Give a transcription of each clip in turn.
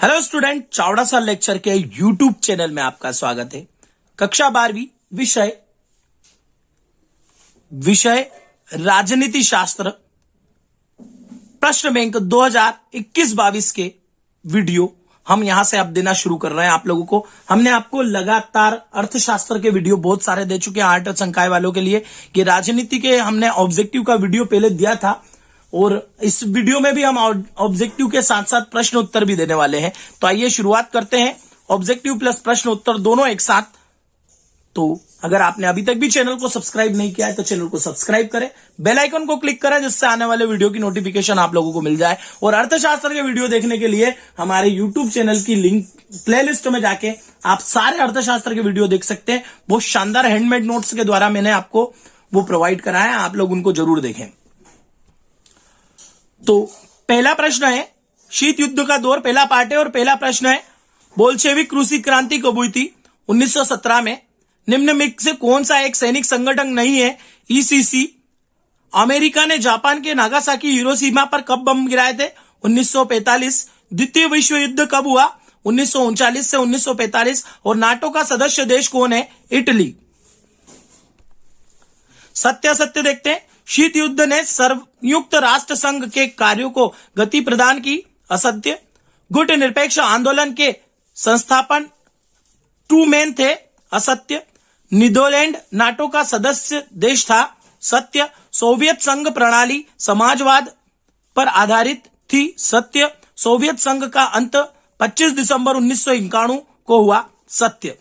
Hello student, Chavda sir lecture के YouTube channel में आपका स्वागत है। कक्षा 12वीं विषय राजनीति शास्त्र प्रश्न बैंक 2021-22 के वीडियो हम यहां से अब देना शुरू कर रहे हैं आप लोगों को। हमने आपको लगातार अर्थशास्त्र के वीडियो बहुत सारे दे चुके हैं आर्ट और संकाय वालों के लिए। कि राजनीति के हमने ऑब्जेक्टिव का वीडियो पहले दिया था और इस वीडियो में भी हम ऑब्जेक्टिव के साथ साथ प्रश्न उत्तर भी देने वाले हैं। तो आइए शुरुआत करते हैं, ऑब्जेक्टिव प्लस प्रश्न उत्तर दोनों एक साथ। तो अगर आपने अभी तक भी चैनल को सब्सक्राइब नहीं किया है तो चैनल को सब्सक्राइब करें, बेल आइकन को क्लिक करें जिससे आने वाले वीडियो की नोटिफिकेशन आप लोगों को मिल जाए। और अर्थशास्त्र के वीडियो देखने के लिए हमारे यूट्यूब चैनल की लिंक प्लेलिस्ट में जाके आप सारे अर्थशास्त्र के वीडियो देख सकते हैं। बहुत शानदार हैंडमेड नोट्स के द्वारा मैंने आपको वो प्रोवाइड कराया है, आप लोग उनको जरूर देखें। तो पहला प्रश्न है शीत युद्ध का दौर, पहला पार्ट है। और पहला प्रश्न है बोल्शेविक रूसी क्रांति कब हुई थी? 1917 में। निम्न में से कौन सा एक सैनिक संगठन नहीं है? ईसीसी। अमेरिका ने जापान के नागासाकी हिरोशिमा पर कब बम गिराए थे? 1945। द्वितीय विश्व युद्ध कब हुआ? 1939 से 1945। और नाटो का सदस्य देश कौन है? इटली। सत्यासत्य देखते हैं। शीत युद्ध ने संयुक्त राष्ट्र संघ के कार्यों को गति प्रदान की। असत्य। गुट निरपेक्ष आंदोलन के संस्थापन ट्रूमैन थे। असत्य। नीदरलैंड नाटो का सदस्य देश था। सत्य। सोवियत संघ प्रणाली समाजवाद पर आधारित थी। सत्य। सोवियत संघ का अंत 25 दिसंबर 1991 को हुआ। सत्य।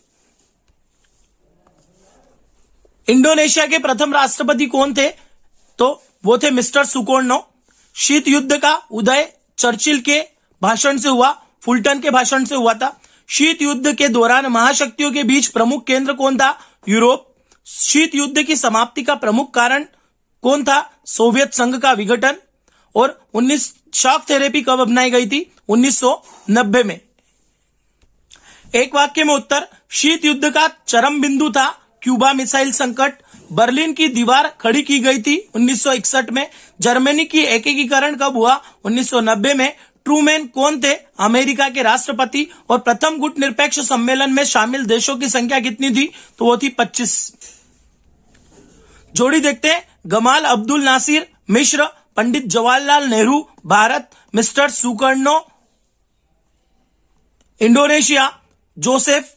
इंडोनेशिया के प्रथम राष्ट्रपति कौन थे? तो वो थे मिस्टर सुकर्णो। शीत युद्ध का उदय चर्चिल के भाषण से हुआ, फुलटन के भाषण से हुआ था। शीत युद्ध के दौरान महाशक्तियों के बीच प्रमुख केंद्र कौन था? यूरोप। शीत युद्ध की समाप्ति का प्रमुख कारण कौन था? सोवियत संघ का विघटन। और 19 शॉक थेरेपी कब अपनाई गई थी? 1990 में। एक वाक्य में उत्तर। शीत युद्ध का चरम बिंदु था क्यूबा मिसाइल संकट। बर्लिन की दीवार खड़ी की गई थी 1961 में। जर्मनी की एकीकरण कब हुआ? 1990 में। ट्रूमैन कौन थे? अमेरिका के राष्ट्रपति। और प्रथम गुट निरपेक्ष सम्मेलन में शामिल देशों की संख्या कितनी थी? तो वो थी 25। जोड़ी देखते हैं। गमाल अब्दुल नासिर मिस्र, Pandit Jawaharlal Nehru Bharat, mister Sukarno Indonesia, Joseph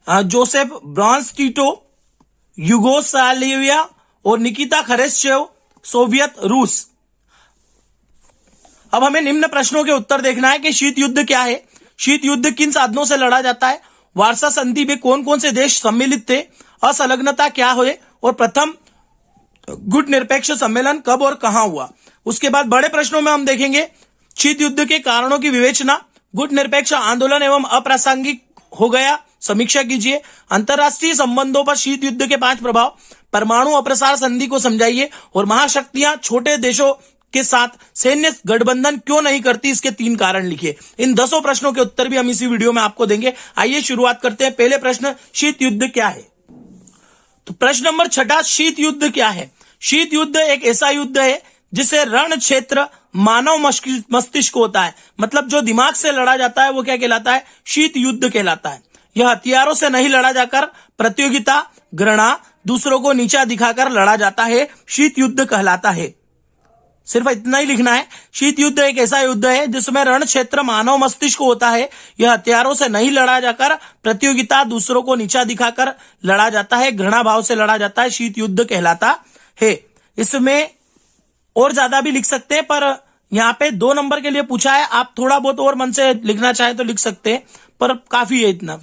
Broz Tito Yugoslavia और निकिता खरुश्चेव सोवियत रूस। अब हमें निम्न प्रश्नों के उत्तर देखना है कि शीत युद्ध क्या है, शीत युद्ध किन साधनों से लड़ा जाता है, वार्सा संधि में कौन कौन से देश सम्मिलित थे, असंलग्नता क्या हुए और प्रथम गुट निरपेक्ष सम्मेलन कब और कहां हुआ। उसके बाद बड़े प्रश्नों में हम देखेंगे शीत युद्ध के कारणों की विवेचना, गुट निरपेक्ष आंदोलन एवं अप्रासंगिक हो गया, समीक्षा कीजिए। अंतरराष्ट्रीय संबंधों पर शीत युद्ध के 5 प्रभाव, परमाणु अप्रसार संधि को समझाइए और महाशक्तियां छोटे देशों के साथ सैन्य गठबंधन क्यों नहीं करती, इसके 3 कारण लिखिए। इन 10 प्रश्नों के उत्तर भी हम इसी वीडियो में आपको देंगे। आइए शुरुआत करते हैं। पहले प्रश्न, शीत युद्ध क्या है? तो प्रश्न नंबर 6, शीत युद्ध क्या है? शीत युद्ध एक ऐसा युद्ध है जिसे रण क्षेत्र मानव मस्तिष्क होता है, मतलब जो दिमाग से लड़ा जाता है वो क्या कहलाता है? शीत युद्ध कहलाता है। यह हथियारों से नहीं लड़ा जाकर प्रतियोगिता, घृणा, दूसरों को नीचा दिखाकर लड़ा जाता है, शीत युद्ध कहलाता है। सिर्फ इतना ही लिखना है। शीत युद्ध एक ऐसा युद्ध है जिसमें रण क्षेत्र मानव मस्तिष्क होता है। यह हथियारों से नहीं लड़ा जाकर प्रतियोगिता, दूसरों को नीचा दिखाकर लड़ा जाता है, घृणा भाव से लड़ा जाता है, शीत युद्ध कहलाता है। इसमें और ज्यादा भी लिख सकते हैं पर यहाँ पे 2 नंबर के लिए पूछा है। आप थोड़ा बहुत और मन से लिखना चाहे तो लिख सकते हैं पर काफी है इतना।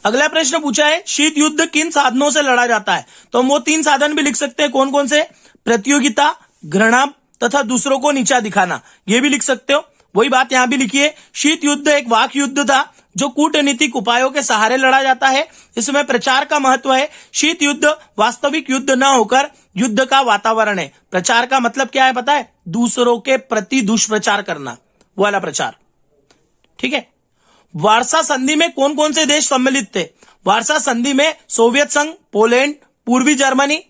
अगला प्रश्न पूछा है शीत युद्ध किन साधनों से लड़ा जाता है? तो हम वो 3 साधन भी लिख सकते हैं। कौन कौन से? प्रतियोगिता, घृणा तथा दूसरों को नीचा दिखाना, ये भी लिख सकते हो। वही बात यहां भी लिखिए। शीत युद्ध एक वाक युद्ध था जो कूटनीतिक उपायों के सहारे लड़ा जाता है। इसमें प्रचार का महत्व है। शीत युद्ध वास्तविक युद्ध न होकर युद्ध का वातावरण है। प्रचार का मतलब क्या है पता है? दूसरों के प्रति दुष्प्रचार करना, वो वाला प्रचार। ठीक है। वार्सा संधि में कौन कौन से देश सम्मिलित थे? वार्सा संधि में सोवियत संघ, पोलैंड, पूर्वी जर्मनी,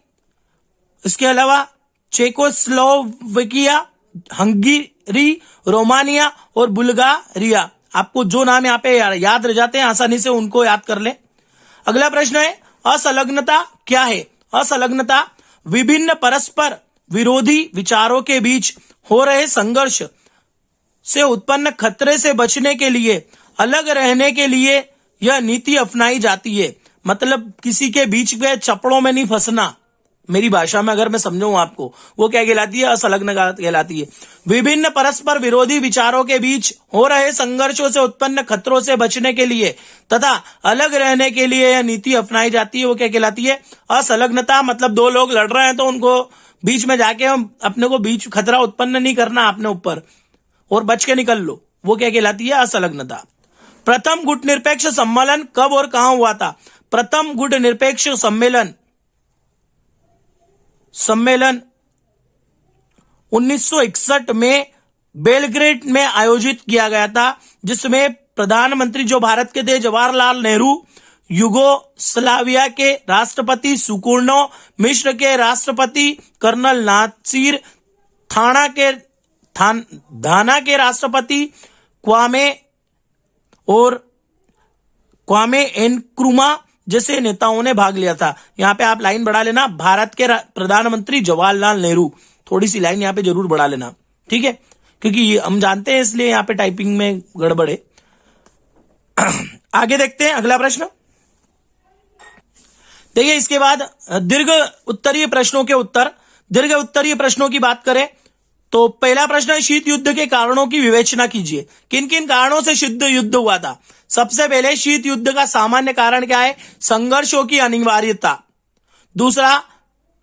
इसके अलावा चेकोस्लोवाकिया, हंगरी, रोमानिया और बुल्गारिया। आपको जो नाम यहाँ पे याद रह जाते हैं आसानी से उनको याद कर ले। अगला प्रश्न है असंलग्नता क्या है? असंलग्नता विभिन्न परस्पर विरोधी विचारों के बीच हो रहे संघर्ष से उत्पन्न खतरे से बचने के लिए, अलग रहने के लिए यह नीति अपनाई जाती है। मतलब किसी के बीच में चपड़ों में नहीं फंसना। मेरी भाषा में अगर मैं समझाऊं आपको, वो क्या कहलाती है? असंलग्नता कहलाती है। विभिन्न परस्पर विरोधी विचारों के बीच हो रहे संघर्षों से उत्पन्न खतरों से बचने के लिए तथा अलग रहने के लिए यह नीति अपनाई जाती है। वो क्या कहलाती है? असंलग्नता। मतलब दो लोग लड़ रहे हैं तो उनको बीच में जाके हम अपने को बीच खतरा उत्पन्न नहीं करना अपने ऊपर और बच के निकल लो। वो क्या कहलाती है? असंलग्नता। प्रथम गुटनिरपेक्ष सम्मेलन कब और कहां हुआ था? प्रथम गुटनिरपेक्ष सम्मेलन 1961 में बेलग्रेड में आयोजित किया गया था, जिसमें प्रधानमंत्री जो भारत के थे जवाहरलाल नेहरू, युगोस्लाविया के राष्ट्रपति सुकुर्नो, मिस्र के राष्ट्रपति कर्नल नासिर, घाना के राष्ट्रपति क्वामे एनक्रुमा जैसे नेताओं ने भाग लिया था। यहां पे आप लाइन बढ़ा लेना, भारत के प्रधानमंत्री जवाहरलाल नेहरू। थोड़ी सी लाइन यहां पे जरूर बढ़ा लेना, ठीक है, क्योंकि ये हम जानते हैं इसलिए यहां पे टाइपिंग में गड़बड़ है। आगे देखते हैं अगला प्रश्न। देखिए इसके बाद दीर्घ उत्तरीय प्रश्नों के उत्तर। दीर्घ उत्तरीय प्रश्नों की बात करें तो पहला प्रश्न है शीत युद्ध के कारणों की विवेचना कीजिए। किन किन कारणों से शीत युद्ध हुआ था? सबसे पहले शीत युद्ध का सामान्य कारण क्या है? संघर्षों की अनिवार्यता। दूसरा,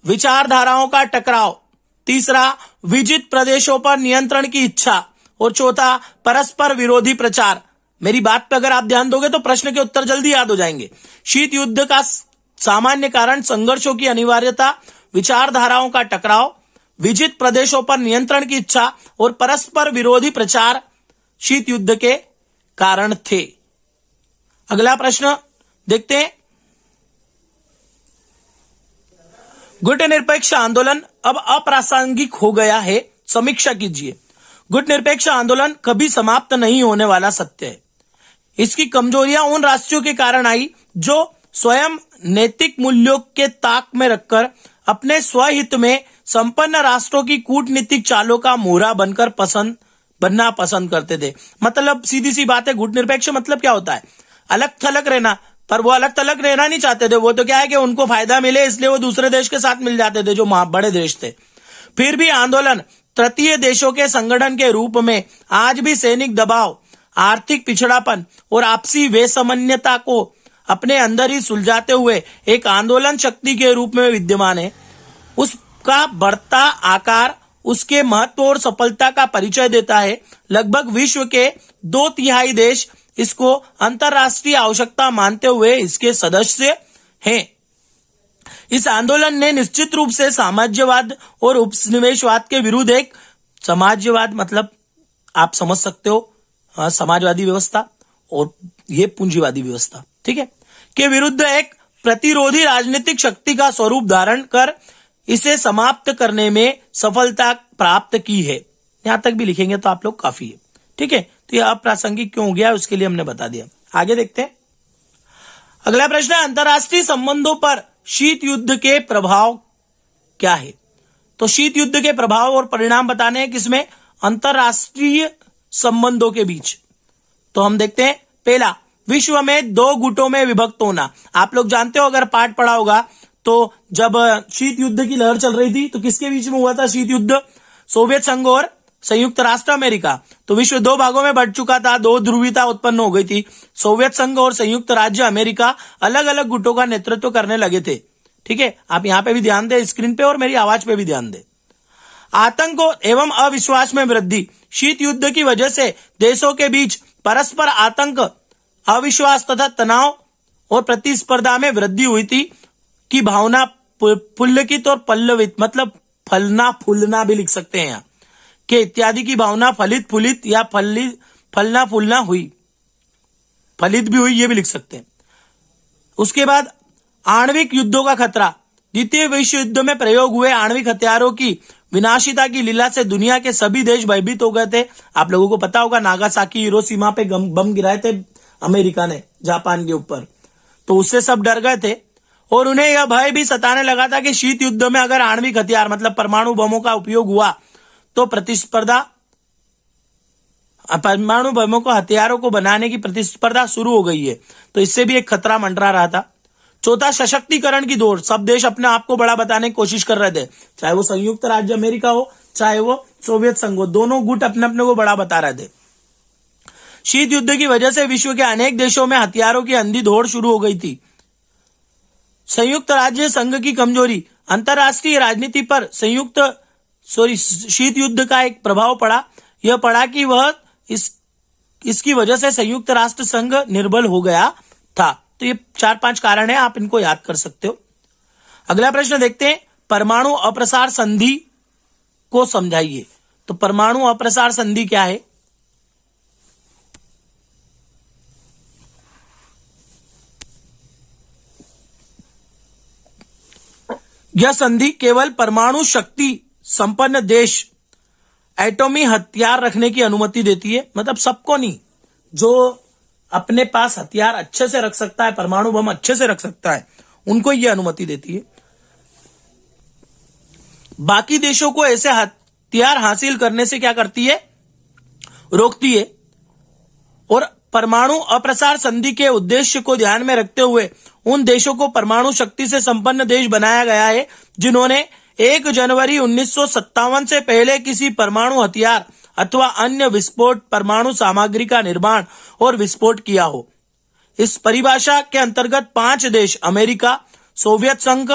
विचारधाराओं का टकराव। तीसरा, विजित प्रदेशों पर नियंत्रण की इच्छा। और चौथा, परस्पर विरोधी प्रचार। मेरी बात पर अगर आप ध्यान दोगे तो प्रश्न के उत्तर जल्दी याद हो जाएंगे। शीत युद्ध का सामान्य कारण संघर्षों की अनिवार्यता, विचारधाराओं का टकराव, विजित प्रदेशों पर नियंत्रण की इच्छा और परस्पर विरोधी प्रचार शीत युद्ध के कारण थे। अगला प्रश्न देखते हैं। गुटनिरपेक्ष आंदोलन अब अप्रासंगिक हो गया है, समीक्षा कीजिए। गुटनिरपेक्ष आंदोलन कभी समाप्त नहीं होने वाला सत्य है। इसकी कमजोरियां उन राष्ट्रों के कारण आई जो स्वयं नैतिक मूल्यों के ताक में रखकर अपने स्वहित में संपन्न राष्ट्रों की कूटनीतिक चालों का मोहरा बनना पसंद करते थे। मतलब सीधी सी बात है, गुटनिरपेक्ष मतलब क्या होता है? अलग थलग रहना। पर वो अलग थलग रहना नहीं चाहते थे। वो तो क्या है कि उनको फायदा मिले इसलिए वो दूसरे देश के साथ मिल जाते थे जो बड़े देश थे। फिर भी आंदोलन तृतीय देशों के संगठन के रूप में आज भी सैनिक दबाव, आर्थिक पिछड़ापन और आपसी बेसमन्यता को अपने अंदर ही सुलझाते हुए एक आंदोलन शक्ति के रूप में विद्यमान है। उसका बढ़ता आकार उसके महत्व और सफलता का परिचय देता है। लगभग विश्व के 2/3 देश इसको अंतरराष्ट्रीय आवश्यकता मानते हुए इसके सदस्य हैं। इस आंदोलन ने निश्चित रूप से साम्राज्यवाद और उपनिवेशवाद के विरुद्ध एक समाजवाद, मतलब आप समझ सकते हो समाजवादी व्यवस्था और ये पूंजीवादी व्यवस्था, ठीक है, के विरुद्ध एक प्रतिरोधी राजनीतिक शक्ति का स्वरूप धारण कर इसे समाप्त करने में सफलता प्राप्त की है। यहां तक भी लिखेंगे तो आप लोग काफी है, ठीक है। तो यह अप्रासंगिक क्यों हो गया उसके लिए हमने बता दिया। आगे देखते हैं। अगला प्रश्न है अंतरराष्ट्रीय संबंधों पर शीत युद्ध के प्रभाव क्या है? तो शीत युद्ध के प्रभाव और परिणाम बताने हैं किसमें? अंतरराष्ट्रीय संबंधों के बीच। तो हम देखते हैं। पहला, विश्व में 2 गुटों में विभक्त होना। आप लोग जानते हो, अगर पाठ पढ़ा होगा तो जब शीत युद्ध की लहर चल रही थी तो किसके बीच में हुआ था शीत युद्ध? सोवियत संघ और संयुक्त राष्ट्र अमेरिका। तो विश्व 2 भागों में बढ़ चुका था, 2 ध्रुवीयता उत्पन्न हो गई थी। सोवियत संघ और संयुक्त राज्य अमेरिका अलग अलग गुटों का नेतृत्व करने लगे थे, ठीक है। आप यहां पे भी ध्यान दें, स्क्रीन पे और मेरी आवाज पे भी ध्यान दें। आतंक एवं अविश्वास में वृद्धि। शीत युद्ध की वजह से देशों के बीच परस्पर आतंक, अविश्वास तथा तनाव और प्रतिस्पर्धा में वृद्धि हुई थी की भावना पुलकित और पल्लवित, मतलब फलना फूलना भी लिख सकते हैं यहाँ के इत्यादि की भावना फलित फूलित या फलना फूलना हुई, फलित भी हुई, ये भी लिख सकते हैं। उसके बाद आणविक युद्धों का खतरा। द्वितीय विश्व युद्ध में प्रयोग हुए आणविक हथियारों की विनाशिता की लीला से दुनिया के सभी देश भयभीत हो गए थे। आप लोगों को पता होगा नागासाकी हिरोशिमा पे बम गिराए थे अमेरिका ने जापान के ऊपर, तो उससे सब डर गए थे और उन्हें यह भय भी सताने लगा था कि शीत युद्ध में अगर आणविक हथियार मतलब परमाणु बमों का उपयोग हुआ तो परमाणु बमों को हथियारों को बनाने की प्रतिस्पर्धा शुरू हो गई है, तो इससे भी एक खतरा मंडरा रहा था। चौथा, सशक्तिकरण की दौड़। सब देश अपने आप को बड़ा बताने की कोशिश कर रहे थे, चाहे वो संयुक्त राज्य अमेरिका हो चाहे वो सोवियत संघ हो, दोनों गुट अपने अपने को बड़ा बता रहे थे। शीत युद्ध की वजह से विश्व के अनेक देशों में हथियारों की अंधी दौड़ शुरू हो गई थी। संयुक्त राज्य संघ की कमजोरी। अंतरराष्ट्रीय राजनीति पर शीत युद्ध का एक प्रभाव पड़ा। यह पड़ा कि वह इसकी वजह से संयुक्त राष्ट्र संघ निर्बल हो गया था। तो ये 4-5 कारण है, आप इनको याद कर सकते हो। अगला प्रश्न देखते हैं, परमाणु अप्रसार संधि को समझाइए। तो परमाणु अप्रसार संधि क्या है? यह संधि केवल परमाणु शक्ति संपन्न देश एटॉमी हथियार रखने की अनुमति देती है, मतलब सबको नहीं, जो अपने पास हथियार अच्छे से रख सकता है, परमाणु बम अच्छे से रख सकता है, उनको यह अनुमति देती है। बाकी देशों को ऐसे हथियार हासिल करने से क्या करती है? रोकती है। और परमाणु अप्रसार संधि के उद्देश्य को ध्यान में रखते हुए उन देशों को परमाणु शक्ति से संपन्न देश बनाया गया है जिन्होंने 1 जनवरी 1957 से पहले किसी परमाणु हथियार अथवा अन्य विस्फोट परमाणु सामग्री का निर्माण और विस्फोट किया हो। इस परिभाषा के अंतर्गत 5 देश अमेरिका, सोवियत संघ,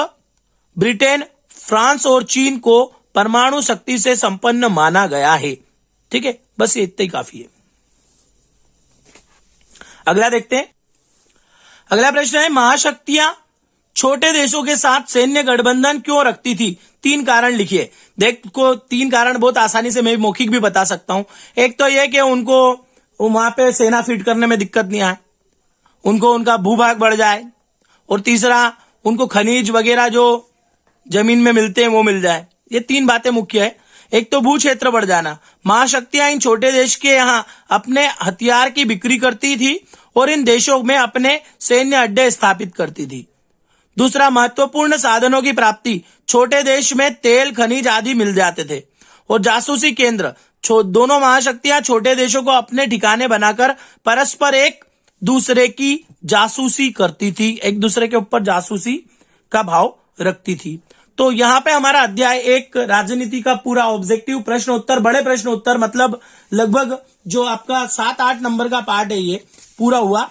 ब्रिटेन, फ्रांस और चीन को परमाणु शक्ति से संपन्न माना गया है। ठीक है, बस ये इतना ही काफी है। अगला देखते हैं। अगला प्रश्न है, महाशक्तियां छोटे देशों के साथ सैन्य गठबंधन क्यों रखती थी? 3 कारण लिखिए। देखो 3 कारण बहुत आसानी से मैं मौखिक भी बता सकता हूं। एक तो यह कि उनको वहां पे सेना फिट करने में दिक्कत नहीं आए, उनको उनका भूभाग बढ़ जाए, और तीसरा उनको खनिज वगैरह जो जमीन में मिलते हैं वो मिल जाए। ये 3 बातें मुख्य है। एक तो भू क्षेत्र बढ़ जाना, महाशक्तियां इन छोटे देश के यहां अपने हथियार की बिक्री करती थी और इन देशों में अपने सैन्य अड्डे स्थापित करती थी। दूसरा, महत्वपूर्ण साधनों की प्राप्ति, छोटे देश में तेल, खनिज आदि मिल जाते थे। और जासूसी केंद्र, दोनों महाशक्तियां छोटे देशों को अपने ठिकाने बनाकर परस्पर एक दूसरे की जासूसी करती थी, एक दूसरे के ऊपर जासूसी का भाव रखती थी। तो यहां पे हमारा अध्याय 1 राजनीति का पूरा ऑब्जेक्टिव प्रश्न उत्तर, बड़े प्रश्न उत्तर, मतलब लगभग जो आपका 7-8 नंबर का पार्ट है ये पूरा हुआ।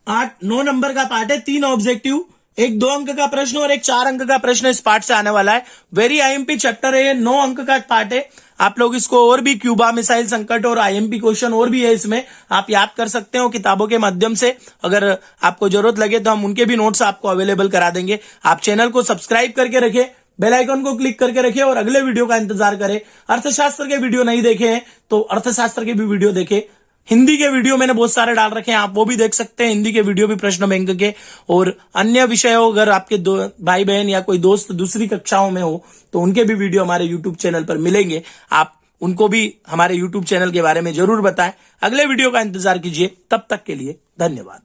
8-9 नंबर का पार्ट है, 3 ऑब्जेक्टिव, एक 2 अंक का प्रश्न और एक 4 अंक का प्रश्न इस पार्ट से आने वाला है। वेरी आईएमपी चैप्टर है ये, 9 अंक का पार्ट है। आप लोग इसको और भी क्यूबा मिसाइल संकट और आईएमपी क्वेश्चन और भी है इसमें, आप याद कर सकते हो किताबों के माध्यम से। अगर आपको जरूरत लगे तो हम उनके भी नोट्स आपको अवेलेबल करा देंगे। आप चैनल को सब्सक्राइब करके रखें, बेल आइकन को क्लिक करके रखें और अगले वीडियो का इंतजार करें। अर्थशास्त्र के वीडियो नहीं देखे हैं तो अर्थशास्त्र के भी वीडियो देखें। हिंदी के वीडियो मैंने बहुत सारे डाल रखे हैं, आप वो भी देख सकते हैं। हिंदी के वीडियो भी प्रश्न बैंक के, और अन्य विषयों अगर आपके भाई बहन या कोई दोस्त दूसरी कक्षाओं में हो तो उनके भी वीडियो हमारे यूट्यूब चैनल पर मिलेंगे। आप उनको भी हमारे यूट्यूब चैनल के बारे में जरूर बताएं। अगले वीडियो का इंतजार कीजिए। तब तक के लिए धन्यवाद।